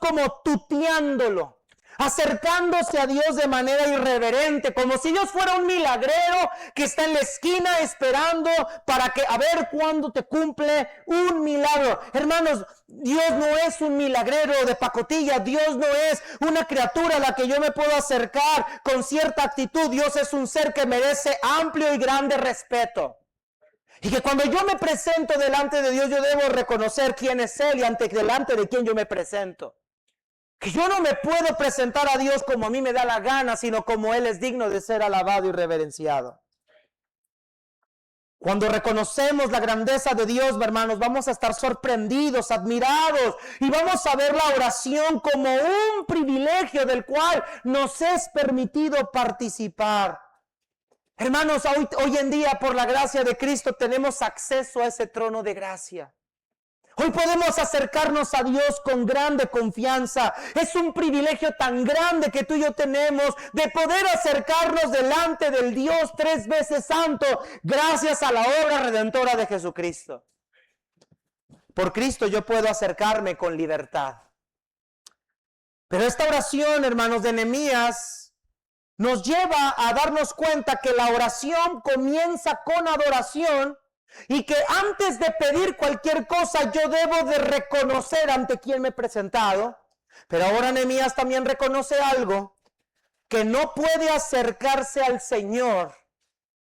como tuteándolo, acercándose a Dios de manera irreverente, como si Dios fuera un milagrero que está en la esquina esperando para que a ver cuándo te cumple un milagro. Hermanos, Dios no es un milagrero de pacotilla. Dios no es una criatura a la que yo me puedo acercar con cierta actitud. Dios es un ser que merece amplio y grande respeto. Y que cuando yo me presento delante de Dios, yo debo reconocer quién es Él y delante de quién yo me presento. Que yo no me puedo presentar a Dios como a mí me da la gana, sino como Él es digno de ser alabado y reverenciado. Cuando reconocemos la grandeza de Dios, hermanos, vamos a estar sorprendidos, admirados, y vamos a ver la oración como un privilegio del cual nos es permitido participar. Hermanos, hoy en día, por la gracia de Cristo, tenemos acceso a ese trono de gracia. Hoy podemos acercarnos a Dios con grande confianza. Es un privilegio tan grande que tú y yo tenemos de poder acercarnos delante del Dios 3 veces santo, gracias a la obra redentora de Jesucristo. Por Cristo yo puedo acercarme con libertad. Pero esta oración, hermanos, de Nehemías nos lleva a darnos cuenta que la oración comienza con adoración. Y que antes de pedir cualquier cosa yo debo de reconocer ante quién me he presentado. Pero ahora Nehemías también reconoce algo, que no puede acercarse al Señor,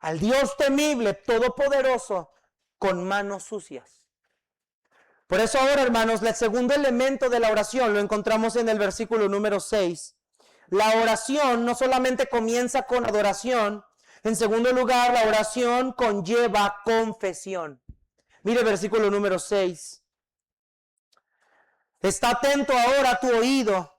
al Dios temible, todopoderoso, con manos sucias. Por eso ahora, hermanos, el segundo elemento de la oración lo encontramos en el versículo número 6. La oración no solamente comienza con adoración. En segundo lugar, la oración conlleva confesión. Mire versículo número 6. Está atento ahora tu oído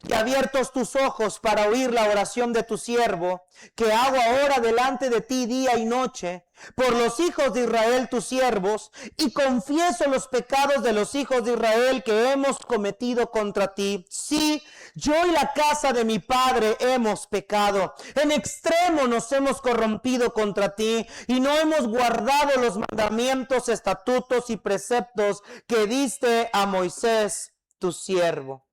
y abiertos tus ojos para oír la oración de tu siervo, que hago ahora delante de ti día y noche, por los hijos de Israel tus siervos, y confieso los pecados de los hijos de Israel que hemos cometido contra ti. Sí, yo y la casa de mi padre hemos pecado. En extremo nos hemos corrompido contra ti, y no hemos guardado los mandamientos, estatutos y preceptos que diste a Moisés, tu siervo.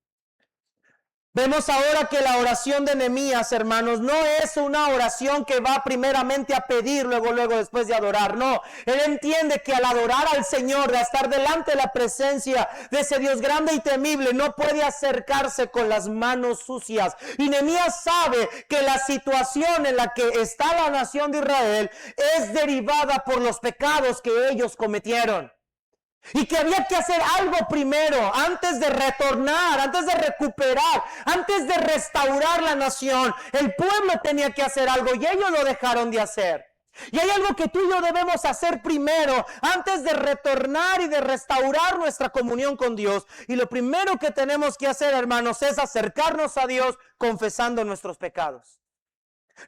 Vemos ahora que la oración de Nehemías, hermanos, no es una oración que va primeramente a pedir, luego después de adorar. No, él entiende que al adorar al Señor, de estar delante de la presencia de ese Dios grande y temible, no puede acercarse con las manos sucias. Y Nehemías sabe que la situación en la que está la nación de Israel es derivada por los pecados que ellos cometieron. Y que había que hacer algo primero, antes de retornar, antes de recuperar, antes de restaurar la nación. El pueblo tenía que hacer algo y ellos lo dejaron de hacer. Y hay algo que tú y yo debemos hacer primero, antes de retornar y de restaurar nuestra comunión con Dios. Y lo primero que tenemos que hacer, hermanos, es acercarnos a Dios confesando nuestros pecados.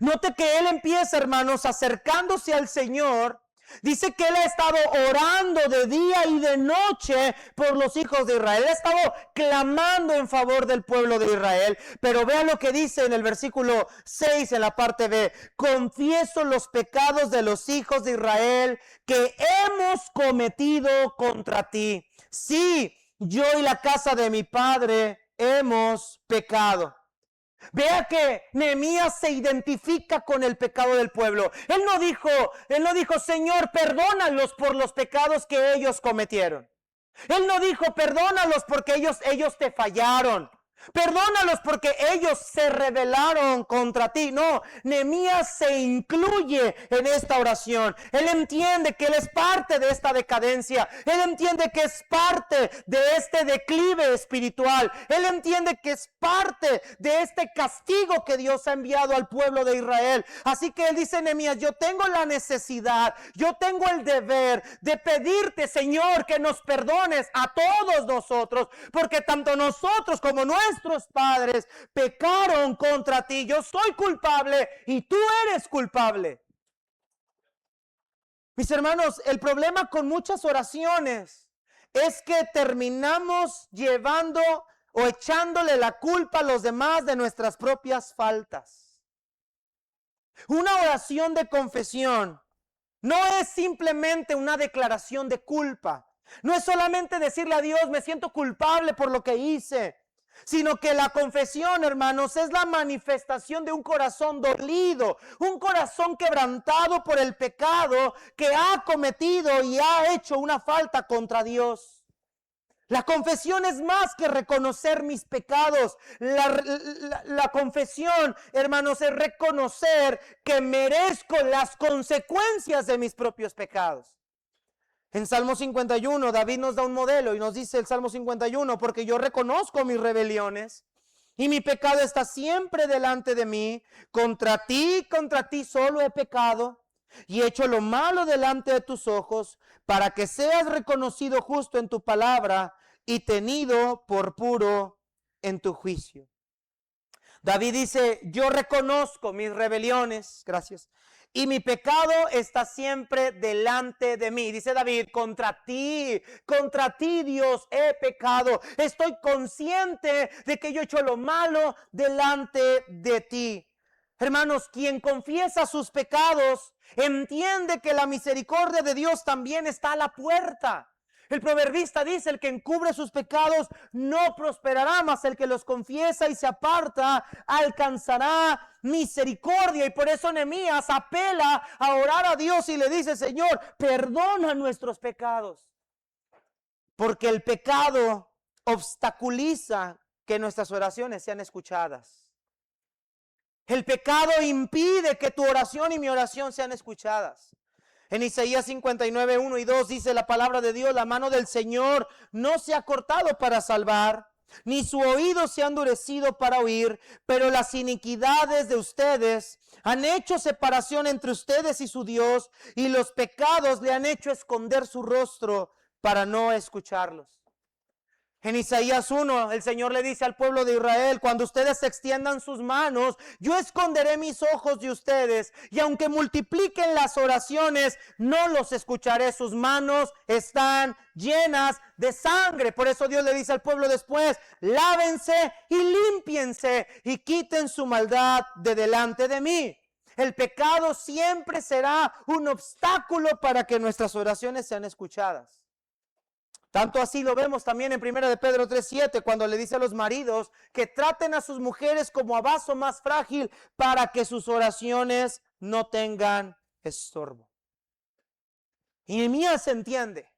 Note que él empieza, hermanos, acercándose al Señor. Dice que él ha estado orando de día y de noche por los hijos de Israel. Él ha estado clamando en favor del pueblo de Israel. Pero vean lo que dice en el versículo 6 en la parte B. Confieso los pecados de los hijos de Israel que hemos cometido contra ti. Sí, yo y la casa de mi padre hemos pecado. Vea que Nehemías se identifica con el pecado del pueblo. Él no dijo, Señor, perdónalos por los pecados que ellos cometieron. Él no dijo, perdónalos porque ellos te fallaron. Perdónalos porque ellos se rebelaron contra ti. No, Nehemías se incluye en esta oración. Él entiende que él es parte de esta decadencia. Él entiende que es parte de este declive espiritual. Él entiende que es parte de este castigo que Dios ha enviado al pueblo de Israel. Así que él dice, Nehemías, yo tengo la necesidad, yo tengo el deber de pedirte, Señor, que nos perdones a todos nosotros, porque tanto nosotros como nuestros padres pecaron contra ti. Yo soy culpable y tú eres culpable. Mis hermanos, el problema con muchas oraciones es que terminamos llevando o echándole la culpa a los demás de nuestras propias faltas. Una oración de confesión no es simplemente una declaración de culpa. No es solamente decirle a Dios, me siento culpable por lo que hice. sino que la confesión, hermanos, es la manifestación de un corazón dolido, un corazón quebrantado por el pecado que ha cometido y ha hecho una falta contra Dios. La confesión es más que reconocer mis pecados. La confesión, hermanos, es reconocer que merezco las consecuencias de mis propios pecados. En Salmo 51, David nos da un modelo y nos dice el Salmo 51, porque yo reconozco mis rebeliones y mi pecado está siempre delante de mí. Contra ti solo he pecado y he hecho lo malo delante de tus ojos, para que seas reconocido justo en tu palabra y tenido por puro en tu juicio. David dice, yo reconozco mis rebeliones, gracias, y mi pecado está siempre delante de mí. Dice David, contra ti, Dios, he pecado. Estoy consciente de que yo he hecho lo malo delante de ti. Hermanos, quien confiesa sus pecados, entiende que la misericordia de Dios también está a la puerta. El proverbista dice, el que encubre sus pecados no prosperará, mas el que los confiesa y se aparta alcanzará misericordia. Y por eso Nehemías apela a orar a Dios y le dice, Señor, perdona nuestros pecados. Porque el pecado obstaculiza que nuestras oraciones sean escuchadas. El pecado impide que tu oración y mi oración sean escuchadas. En Isaías 59, 1 y 2 dice la palabra de Dios, la mano del Señor no se ha cortado para salvar, ni su oído se ha endurecido para oír, pero las iniquidades de ustedes han hecho separación entre ustedes y su Dios, y los pecados le han hecho esconder su rostro para no escucharlos. En Isaías 1, el Señor le dice al pueblo de Israel, cuando ustedes extiendan sus manos, yo esconderé mis ojos de ustedes, y aunque multipliquen las oraciones, no los escucharé. Sus manos están llenas de sangre. Por eso Dios le dice al pueblo después, lávense y límpiense y quiten su maldad de delante de mí. El pecado siempre será un obstáculo para que nuestras oraciones sean escuchadas. Tanto así lo vemos también en 1 de Pedro 3:7, cuando le dice a los maridos que traten a sus mujeres como a vaso más frágil para que sus oraciones no tengan estorbo. Y Nehemías entiende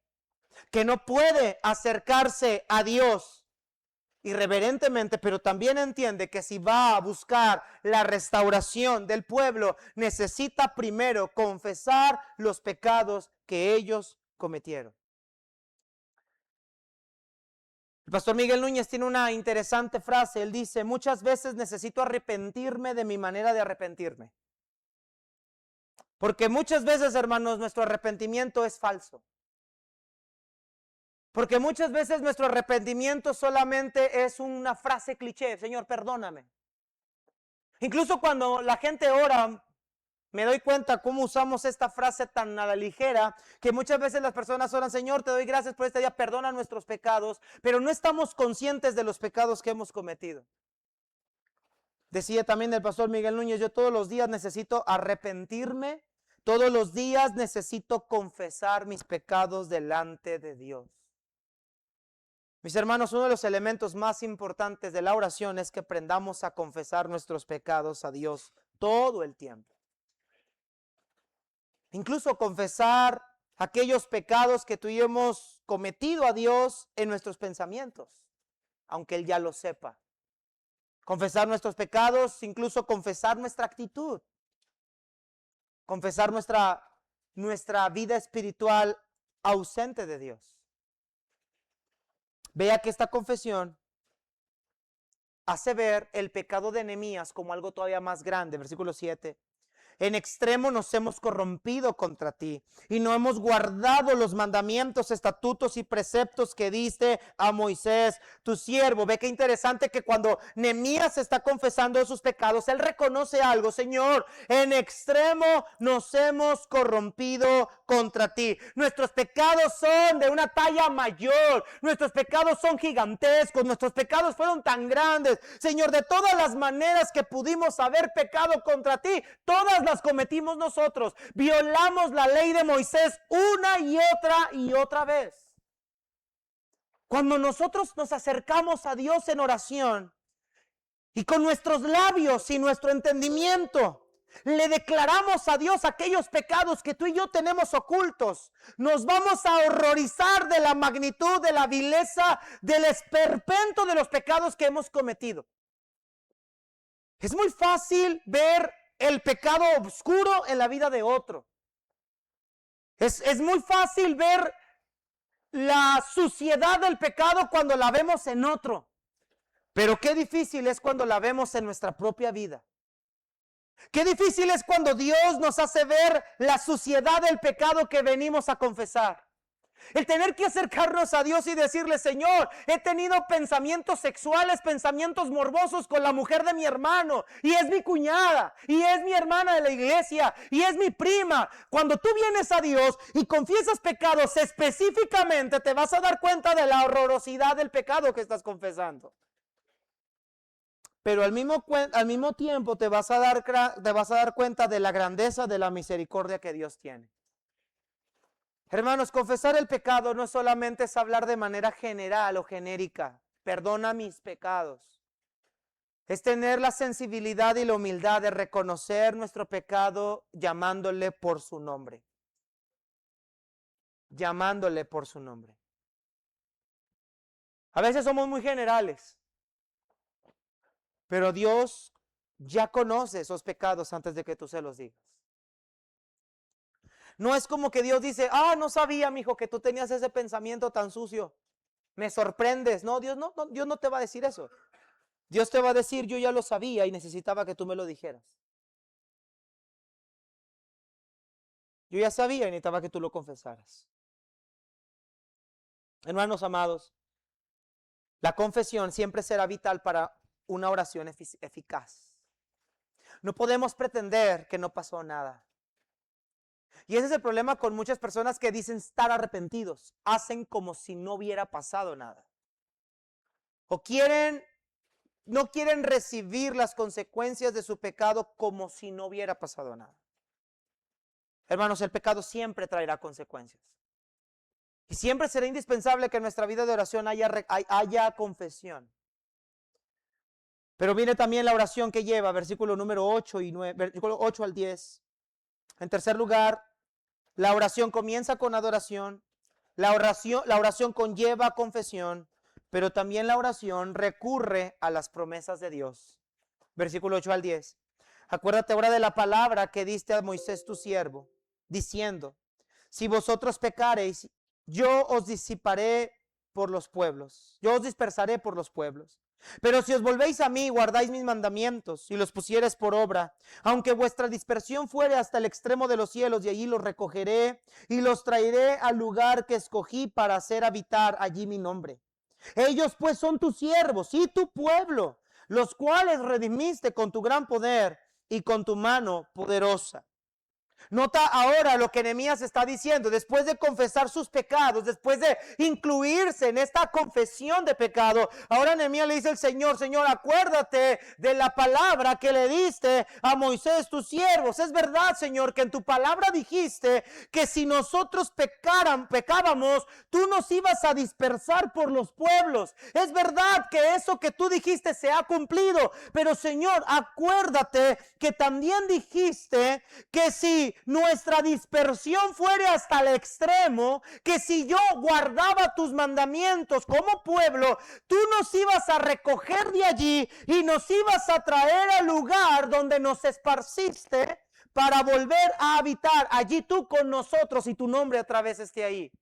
que no puede acercarse a Dios irreverentemente, pero también entiende que si va a buscar la restauración del pueblo, necesita primero confesar los pecados que ellos cometieron. El pastor Miguel Núñez tiene una interesante frase. Él dice, muchas veces necesito arrepentirme de mi manera de arrepentirme. Porque muchas veces, hermanos, nuestro arrepentimiento es falso. Porque muchas veces nuestro arrepentimiento solamente es una frase cliché. Señor, perdóname. Incluso cuando la gente ora, me doy cuenta cómo usamos esta frase tan a la ligera, que muchas veces las personas oran, Señor, te doy gracias por este día, perdona nuestros pecados, pero no estamos conscientes de los pecados que hemos cometido. Decía también el pastor Miguel Núñez, yo todos los días necesito arrepentirme, todos los días necesito confesar mis pecados delante de Dios. Mis hermanos, uno de los elementos más importantes de la oración es que aprendamos a confesar nuestros pecados a Dios todo el tiempo. Incluso confesar aquellos pecados que tú y yo hemos cometido a Dios en nuestros pensamientos, aunque Él ya lo sepa. Confesar nuestros pecados, incluso confesar nuestra actitud. Confesar nuestra vida espiritual ausente de Dios. Vea que esta confesión hace ver el pecado de Nehemías como algo todavía más grande. Versículo 7. En extremo nos hemos corrompido contra ti y no hemos guardado los mandamientos, estatutos y preceptos que diste a Moisés, tu siervo. Ve qué interesante que cuando Nehemías está confesando sus pecados, él reconoce algo. Señor, en extremo nos hemos corrompido contra ti. Nuestros pecados son de una talla mayor. Nuestros pecados son gigantescos. Nuestros pecados fueron tan grandes. Señor, de todas las maneras que pudimos haber pecado contra ti, todas las cometimos nosotros. Violamos la ley de Moisés una y otra vez. Cuando nosotros nos acercamos a Dios en oración y con nuestros labios y nuestro entendimiento le declaramos a Dios aquellos pecados que tú y yo tenemos ocultos, nos vamos a horrorizar de la magnitud, de la vileza, del esperpento de los pecados que hemos cometido. Es muy fácil ver el pecado oscuro en la vida de otro. Es muy fácil ver la suciedad del pecado cuando la vemos en otro. Pero qué difícil es cuando la vemos en nuestra propia vida. Qué difícil es cuando Dios nos hace ver la suciedad del pecado que venimos a confesar. El tener que acercarnos a Dios y decirle: Señor, he tenido pensamientos sexuales, pensamientos morbosos con la mujer de mi hermano, y es mi cuñada, y es mi hermana de la iglesia, y es mi prima. Cuando tú vienes a Dios y confiesas pecados específicamente, te vas a dar cuenta de la horrorosidad del pecado que estás confesando. Pero al mismo tiempo te vas a dar cuenta de la grandeza de la misericordia que Dios tiene. Hermanos, confesar el pecado no solamente es hablar de manera general o genérica. Perdona mis pecados. Es tener la sensibilidad y la humildad de reconocer nuestro pecado llamándole por su nombre. Llamándole por su nombre. A veces somos muy generales. Pero Dios ya conoce esos pecados antes de que tú se los digas. No es como que Dios dice: no sabía, mijo, que tú tenías ese pensamiento tan sucio. Me sorprendes. No, Dios no te va a decir eso. Dios te va a decir: yo ya lo sabía y necesitaba que tú me lo dijeras. Yo ya sabía y necesitaba que tú lo confesaras. Hermanos amados, la confesión siempre será vital para una oración eficaz. No podemos pretender que no pasó nada. Y ese es el problema con muchas personas que dicen estar arrepentidos. Hacen como si no hubiera pasado nada. O no quieren recibir las consecuencias de su pecado como si no hubiera pasado nada. Hermanos, el pecado siempre traerá consecuencias. Y siempre será indispensable que en nuestra vida de oración haya confesión. Pero viene también la oración que lleva, versículo número 8 y 9, versículo 8 al 10. En tercer lugar, la oración comienza con adoración. La oración conlleva confesión, pero también la oración recurre a las promesas de Dios. Versículo 8 al 10. Acuérdate ahora de la palabra que diste a Moisés tu siervo, diciendo: si vosotros pecareis, yo os dispersaré por los pueblos. Pero si os volvéis a mí, guardáis mis mandamientos y los pusiereis por obra, aunque vuestra dispersión fuere hasta el extremo de los cielos, de allí los recogeré y los traeré al lugar que escogí para hacer habitar allí mi nombre. Ellos pues son tus siervos y tu pueblo, los cuales redimiste con tu gran poder y con tu mano poderosa. Nota ahora lo que Nehemías está diciendo. Después de confesar sus pecados, después de incluirse en esta confesión de pecado, ahora Nehemías le dice al Señor: Señor, acuérdate de la palabra que le diste a Moisés, tus siervos. Es verdad, Señor, que en tu palabra dijiste que si nosotros pecábamos, tú nos ibas a dispersar por los pueblos. Es verdad que eso que tú dijiste se ha cumplido, pero Señor, acuérdate que también dijiste que si nuestra dispersión fuere hasta el extremo, que si yo guardaba tus mandamientos como pueblo, tú nos ibas a recoger de allí y nos ibas a traer al lugar donde nos esparciste para volver a habitar allí tú con nosotros y tu nombre otra vez esté ahí.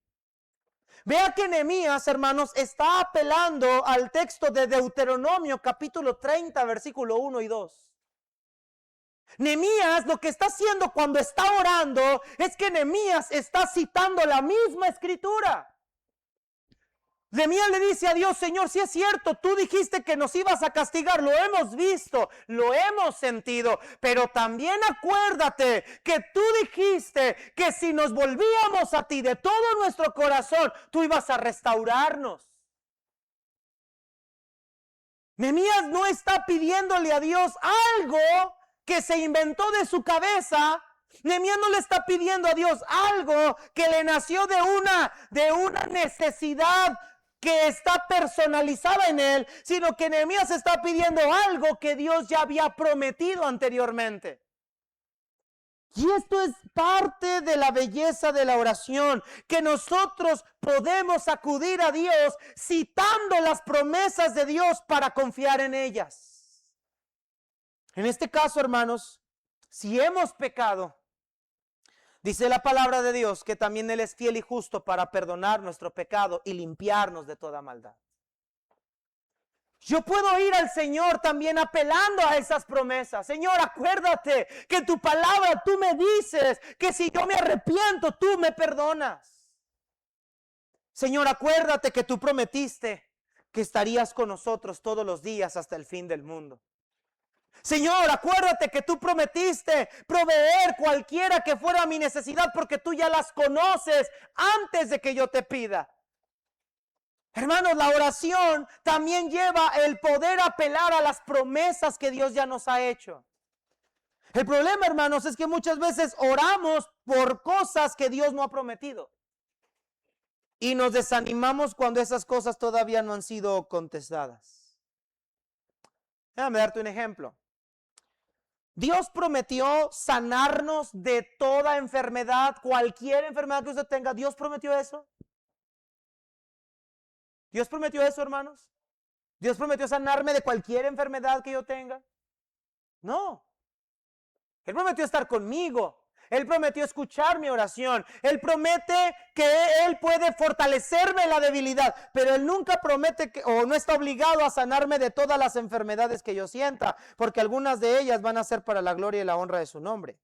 Vea que Nehemías, hermanos, está apelando al texto de Deuteronomio capítulo 30, versículo 1 y 2. Nehemías lo que está haciendo cuando está orando es que Nehemías está citando la misma escritura. Nehemías le dice a Dios: Señor, si es cierto, tú dijiste que nos ibas a castigar, lo hemos visto, lo hemos sentido, pero también acuérdate que tú dijiste que si nos volvíamos a ti de todo nuestro corazón, tú ibas a restaurarnos. Nehemías no está pidiéndole a Dios algo que se inventó de su cabeza. Nehemías no le está pidiendo a Dios algo que le nació de una necesidad que está personalizada en él, sino que Nehemías está pidiendo algo que Dios ya había prometido anteriormente. Y esto es parte de la belleza de la oración, que nosotros podemos acudir a Dios citando las promesas de Dios para confiar en ellas. En este caso, hermanos, si hemos pecado, dice la palabra de Dios que también Él es fiel y justo para perdonar nuestro pecado y limpiarnos de toda maldad. Yo puedo ir al Señor también apelando a esas promesas. Señor, acuérdate que en tu palabra tú me dices que si yo me arrepiento, tú me perdonas. Señor, acuérdate que tú prometiste que estarías con nosotros todos los días hasta el fin del mundo. Señor, acuérdate que tú prometiste proveer cualquiera que fuera mi necesidad porque tú ya las conoces antes de que yo te pida. Hermanos, la oración también lleva el poder apelar a las promesas que Dios ya nos ha hecho. El problema, hermanos, es que muchas veces oramos por cosas que Dios no ha prometido. Y nos desanimamos cuando esas cosas todavía no han sido contestadas. Déjame darte un ejemplo. Dios prometió sanarnos de toda enfermedad, cualquier enfermedad que usted tenga. ¿Dios prometió eso? ¿Dios prometió eso, hermanos? ¿Dios prometió sanarme de cualquier enfermedad que yo tenga? No. Él prometió estar conmigo. Él prometió escuchar mi oración. Él promete que Él puede fortalecerme en la debilidad. Pero Él nunca promete o no está obligado a sanarme de todas las enfermedades que yo sienta. Porque algunas de ellas van a ser para la gloria y la honra de su nombre.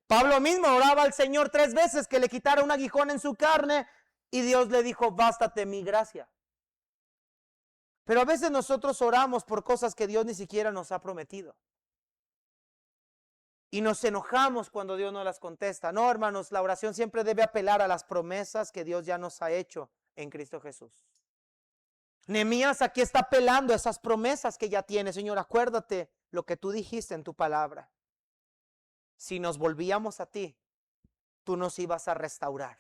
Pablo mismo oraba al Señor 3 veces que le quitara un aguijón en su carne. Y Dios le dijo, bástate mi gracia. Pero a veces nosotros oramos por cosas que Dios ni siquiera nos ha prometido. Y nos enojamos cuando Dios no las contesta. No, hermanos, la oración siempre debe apelar a las promesas que Dios ya nos ha hecho en Cristo Jesús. Nehemías aquí está apelando a esas promesas que ya tiene. Señor, acuérdate lo que tú dijiste en tu palabra. Si nos volvíamos a ti, tú nos ibas a restaurar.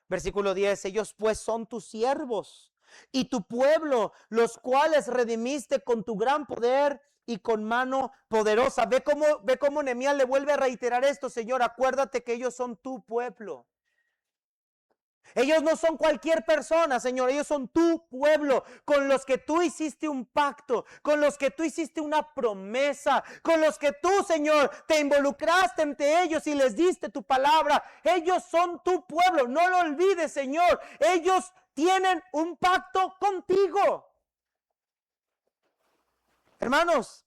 Versículo 10, ellos pues son tus siervos y tu pueblo, los cuales redimiste con tu gran poder y con mano poderosa. Ve cómo Nehemías le vuelve a reiterar esto, Señor, acuérdate que ellos son tu pueblo. Ellos no son cualquier persona, Señor, ellos son tu pueblo, con los que tú hiciste un pacto, con los que tú hiciste una promesa, con los que tú, Señor, te involucraste ante ellos y les diste tu palabra. Ellos son tu pueblo, no lo olvides, Señor, ellos tienen un pacto contigo. Hermanos,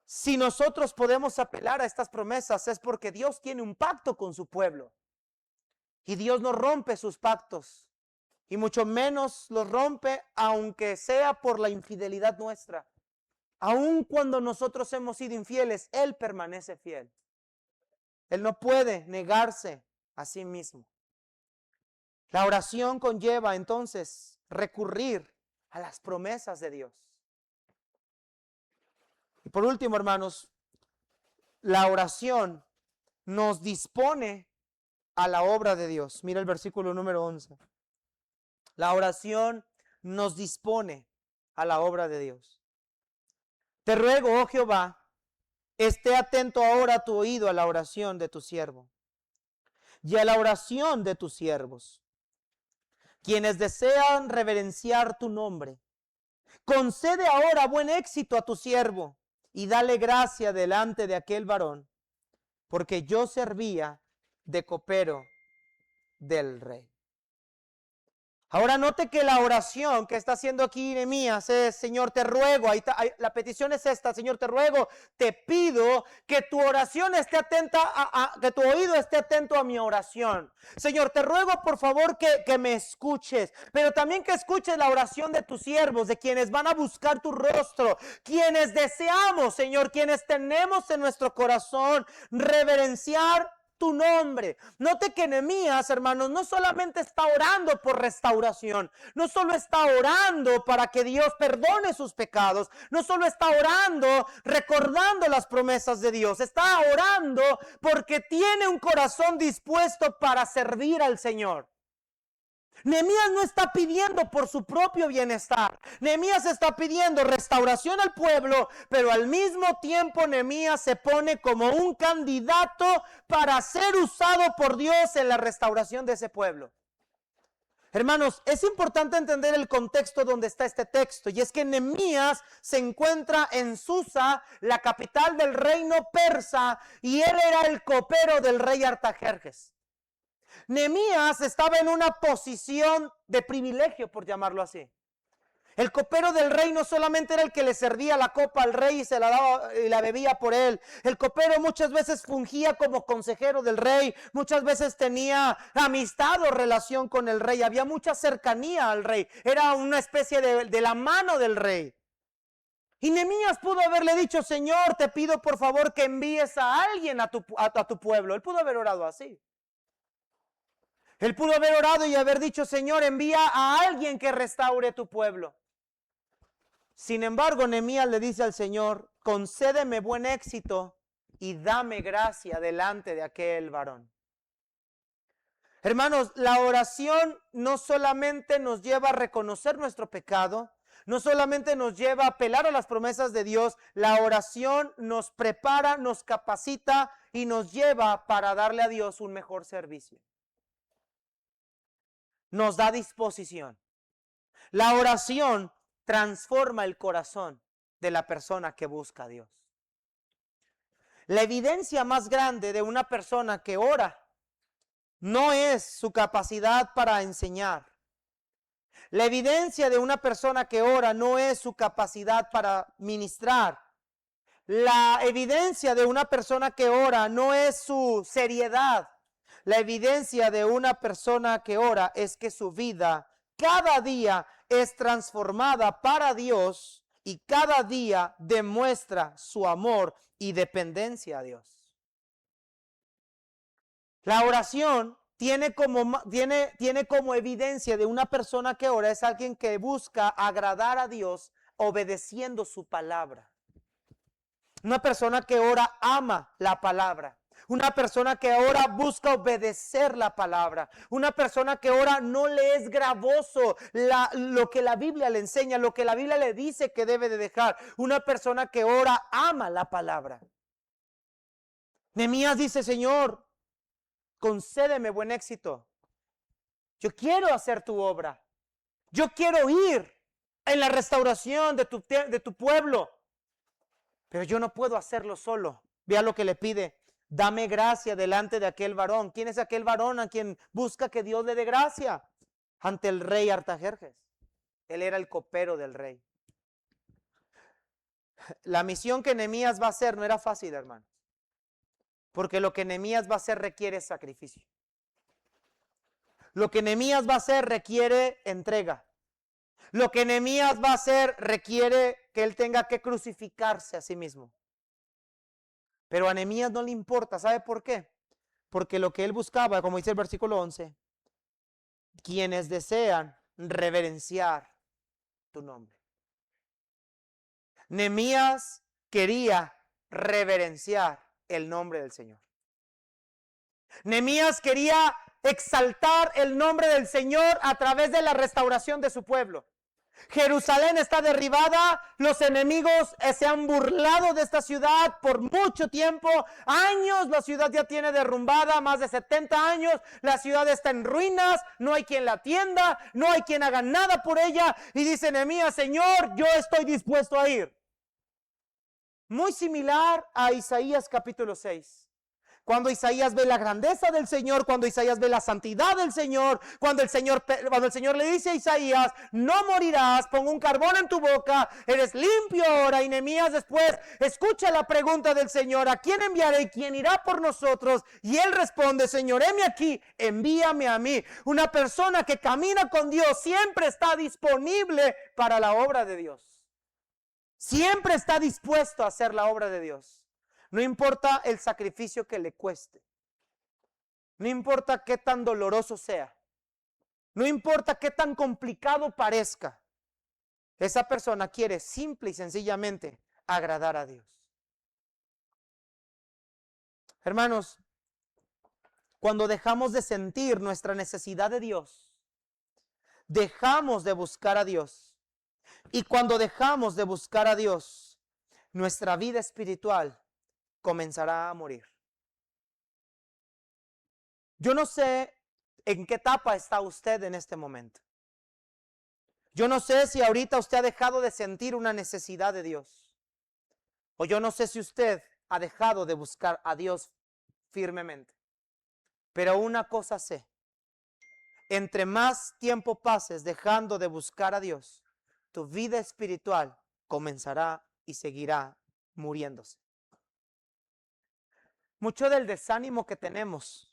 si nosotros podemos apelar a estas promesas es porque Dios tiene un pacto con su pueblo. Y Dios no rompe sus pactos. Y mucho menos los rompe aunque sea por la infidelidad nuestra. Aun cuando nosotros hemos sido infieles, Él permanece fiel. Él no puede negarse a sí mismo. La oración conlleva entonces recurrir a las promesas de Dios. Y por último, hermanos, la oración nos dispone a la obra de Dios. Mira el versículo número 11. La oración nos dispone a la obra de Dios. Te ruego, oh Jehová, esté atento ahora tu oído a la oración de tu siervo y a la oración de tus siervos, quienes desean reverenciar tu nombre. Concede ahora buen éxito a tu siervo y dale gracia delante de aquel varón, porque yo servía de copero del rey. Ahora note que la oración que está haciendo aquí Nehemías es, Señor, te ruego, la petición es esta, Señor, te ruego, te pido que tu oración esté atenta, que tu oído esté atento a mi oración. Señor, te ruego por favor que me escuches, pero también que escuches la oración de tus siervos, de quienes van a buscar tu rostro, quienes deseamos, Señor, quienes tenemos en nuestro corazón reverenciar tu nombre. Note que Nehemías, hermanos, no solamente está orando por restauración, no solo está orando para que Dios perdone sus pecados, no solo está orando recordando las promesas de Dios, está orando porque tiene un corazón dispuesto para servir al Señor. Nehemías no está pidiendo por su propio bienestar. Nehemías está pidiendo restauración al pueblo, pero al mismo tiempo Nehemías se pone como un candidato para ser usado por Dios en la restauración de ese pueblo. Hermanos, es importante entender el contexto donde está este texto, y es que Nehemías se encuentra en Susa, la capital del reino persa, y él era el copero del rey Artajerjes. Nehemías estaba en una posición de privilegio, por llamarlo así. El copero del rey no solamente era el que le servía la copa al rey y se la daba y la bebía por él. El copero muchas veces fungía como consejero del rey, muchas veces tenía amistad o relación con el rey, había mucha cercanía al rey, era una especie de la mano del rey. Y Nehemías pudo haberle dicho: Señor, te pido por favor que envíes a alguien a tu pueblo. Él pudo haber orado así. Él pudo haber orado y haber dicho: Señor, envía a alguien que restaure tu pueblo. Sin embargo, Nehemías le dice al Señor: concédeme buen éxito y dame gracia delante de aquel varón. Hermanos, la oración no solamente nos lleva a reconocer nuestro pecado, no solamente nos lleva a apelar a las promesas de Dios, la oración nos prepara, nos capacita y nos lleva para darle a Dios un mejor servicio. Nos da disposición. La oración transforma el corazón de la persona que busca a Dios. La evidencia más grande de una persona que ora no es su capacidad para enseñar. La evidencia de una persona que ora no es su capacidad para ministrar. La evidencia de una persona que ora no es su seriedad. La evidencia de una persona que ora es que su vida cada día es transformada para Dios y cada día demuestra su amor y dependencia a Dios. La oración tiene como evidencia de una persona que ora, es alguien que busca agradar a Dios obedeciendo su palabra. Una persona que ora ama la palabra. Una persona que ora busca obedecer la palabra. Una persona que ora no le es gravoso lo que la Biblia le enseña, lo que la Biblia le dice que debe de dejar. Una persona que ora ama la palabra. Nehemías dice: Señor, concédeme buen éxito. Yo quiero hacer tu obra. Yo quiero ir en la restauración de tu pueblo. Pero yo no puedo hacerlo solo. Vea lo que le pide: dame gracia delante de aquel varón. ¿Quién es aquel varón a quien busca que Dios le dé gracia? Ante el rey Artajerjes. Él era el copero del rey. La misión que Nehemías va a hacer no era fácil, hermanos. Porque lo que Nehemías va a hacer requiere sacrificio. Lo que Nehemías va a hacer requiere entrega. Lo que Nehemías va a hacer requiere que él tenga que crucificarse a sí mismo. Pero a Nehemías no le importa. ¿Sabe por qué? Porque lo que él buscaba, como dice el versículo 11, quienes desean reverenciar tu nombre. Nehemías quería reverenciar el nombre del Señor. Nehemías quería exaltar el nombre del Señor a través de la restauración de su pueblo. Jerusalén está derribada, los enemigos se han burlado de esta ciudad por mucho tiempo, años. La ciudad ya tiene derrumbada, más de 70 años, la ciudad está en ruinas, no hay quien la atienda, no hay quien haga nada por ella, y dice Nehemías: Señor, yo estoy dispuesto a ir. Muy similar a Isaías capítulo 6. Cuando Isaías ve la grandeza del Señor, cuando Isaías ve la santidad del Señor, cuando el Señor le dice a Isaías: no morirás, pon un carbón en tu boca, eres limpio ahora. Y Nehemías después escucha la pregunta del Señor: ¿a quién enviaré y quién irá por nosotros? Y él responde: Señor, heme aquí, envíame a mí. Una persona que camina con Dios siempre está disponible para la obra de Dios. Siempre está dispuesto a hacer la obra de Dios. No importa el sacrificio que le cueste. No importa qué tan doloroso sea. No importa qué tan complicado parezca. Esa persona quiere simple y sencillamente agradar a Dios. Hermanos, cuando dejamos de sentir nuestra necesidad de Dios, dejamos de buscar a Dios. Y cuando dejamos de buscar a Dios, nuestra vida espiritual comenzará a morir. Yo no sé en qué etapa está usted en este momento. Yo no sé si ahorita usted ha dejado de sentir una necesidad de Dios. O yo no sé si usted ha dejado de buscar a Dios firmemente. Pero una cosa sé. Entre más tiempo pases dejando de buscar a Dios, tu vida espiritual comenzará y seguirá muriéndose. Mucho del desánimo que tenemos,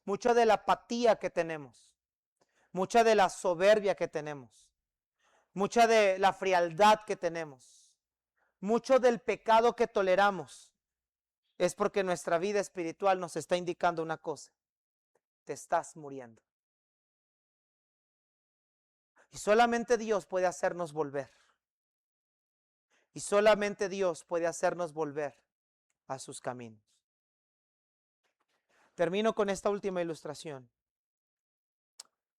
mucho de la apatía que tenemos, mucha de la soberbia que tenemos, mucha de la frialdad que tenemos, mucho del pecado que toleramos, es porque nuestra vida espiritual nos está indicando una cosa: te estás muriendo. Y solamente Dios puede hacernos volver. Y solamente Dios puede hacernos volver a sus caminos. Termino con esta última ilustración.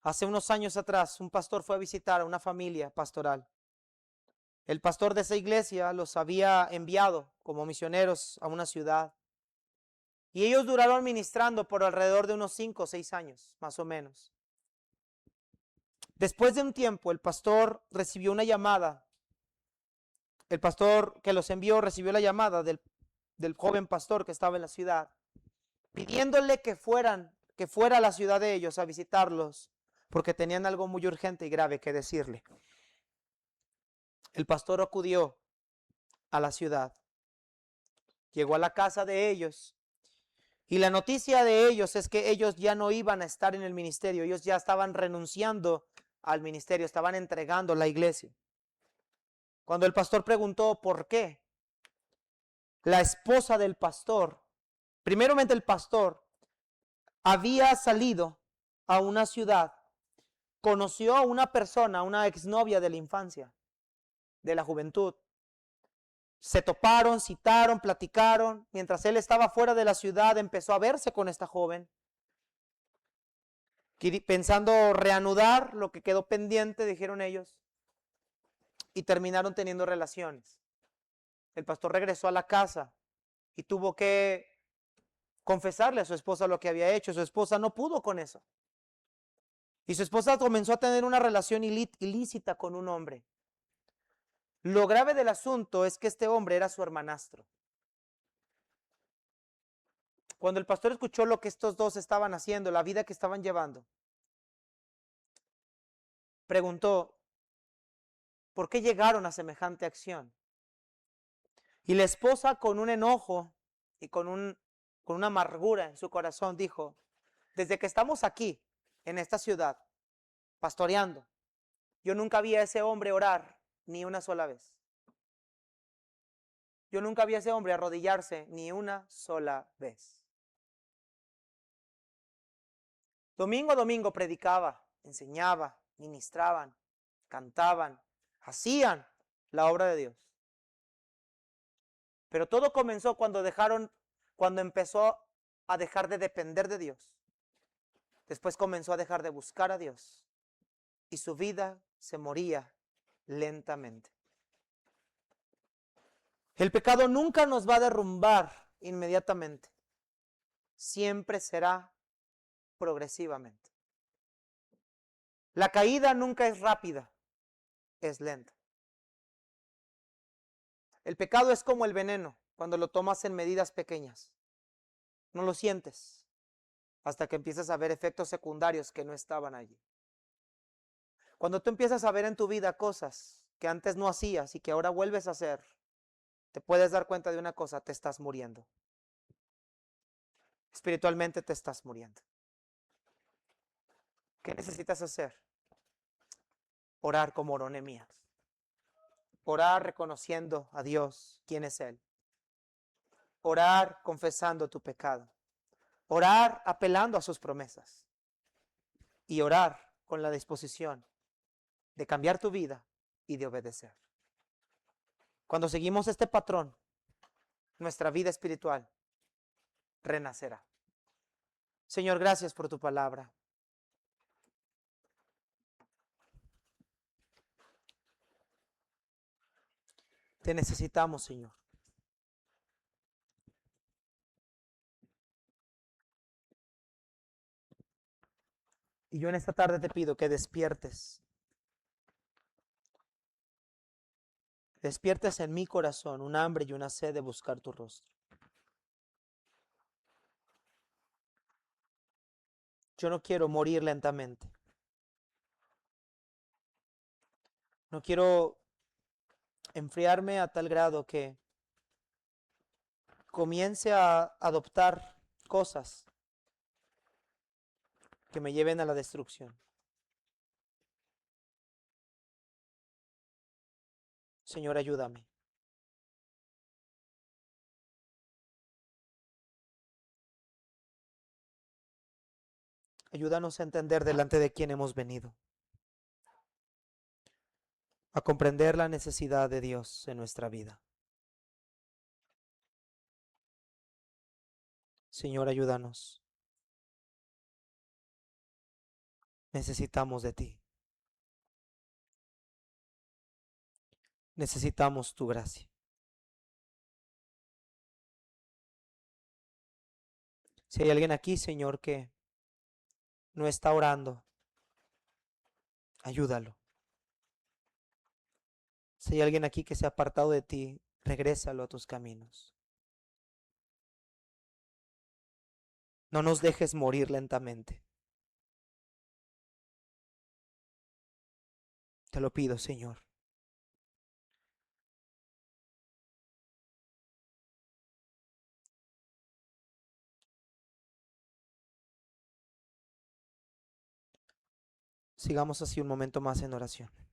Hace unos años atrás, un pastor fue a visitar a una familia pastoral. El pastor de esa iglesia los había enviado como misioneros a una ciudad. Y ellos duraron ministrando por alrededor de unos 5 o 6 años, más o menos. Después de un tiempo, el pastor recibió una llamada. El pastor que los envió recibió la llamada del joven pastor que estaba en la ciudad, pidiéndole que fuera a la ciudad de ellos a visitarlos, porque tenían algo muy urgente y grave que decirle. El pastor acudió a la ciudad, llegó a la casa de ellos, y la noticia de ellos es que ellos ya no iban a estar en el ministerio, ellos ya estaban renunciando al ministerio, estaban entregando la iglesia. Cuando el pastor preguntó por qué, la esposa del pastor, primeramente el pastor, había salido a una ciudad, conoció a una persona, una exnovia de la infancia, de la juventud. Se toparon, citaron, platicaron. Mientras él estaba fuera de la ciudad, empezó a verse con esta joven, pensando reanudar lo que quedó pendiente, dijeron ellos, y terminaron teniendo relaciones. El pastor regresó a la casa y tuvo que confesarle a su esposa lo que había hecho. Su esposa no pudo con eso. Y su esposa comenzó a tener una relación ilícita con un hombre. Lo grave del asunto es que este hombre era su hermanastro. Cuando el pastor escuchó lo que estos dos estaban haciendo, la vida que estaban llevando, preguntó, ¿por qué llegaron a semejante acción? Y la esposa, con un enojo y con una amargura en su corazón, dijo, desde que estamos aquí, en esta ciudad, pastoreando, yo nunca vi a ese hombre orar ni una sola vez. Yo nunca vi a ese hombre arrodillarse ni una sola vez. Domingo a domingo predicaba, enseñaba, ministraban, cantaban, hacían la obra de Dios. Pero todo comenzó cuando empezó a dejar de depender de Dios. Después comenzó a dejar de buscar a Dios. Y su vida se moría lentamente. El pecado nunca nos va a derrumbar inmediatamente. Siempre será progresivamente. La caída nunca es rápida, es lenta. El pecado es como el veneno cuando lo tomas en medidas pequeñas. No lo sientes hasta que empiezas a ver efectos secundarios que no estaban allí. Cuando tú empiezas a ver en tu vida cosas que antes no hacías y que ahora vuelves a hacer, te puedes dar cuenta de una cosa: te estás muriendo. Espiritualmente te estás muriendo. ¿Qué necesitas hacer? Orar como oró Nehemías. Orar reconociendo a Dios quién es Él. Orar confesando tu pecado. Orar apelando a sus promesas. Y orar con la disposición de cambiar tu vida y de obedecer. Cuando seguimos este patrón, nuestra vida espiritual renacerá. Señor, gracias por tu palabra. Te necesitamos, Señor. Y yo en esta tarde te pido que despiertes. Despiertes en mi corazón un hambre y una sed de buscar tu rostro. Yo no quiero morir lentamente. No quiero enfriarme a tal grado que comience a adoptar cosas que me lleven a la destrucción. Señor, ayúdame. Ayúdanos a entender delante de quién hemos venido, a comprender la necesidad de Dios en nuestra vida. Señor, ayúdanos. Necesitamos de ti. Necesitamos tu gracia. Si hay alguien aquí, Señor, que no está orando, ayúdalo. Si hay alguien aquí que se ha apartado de ti, regrésalo a tus caminos. No nos dejes morir lentamente. Te lo pido, Señor. Sigamos así un momento más en oración.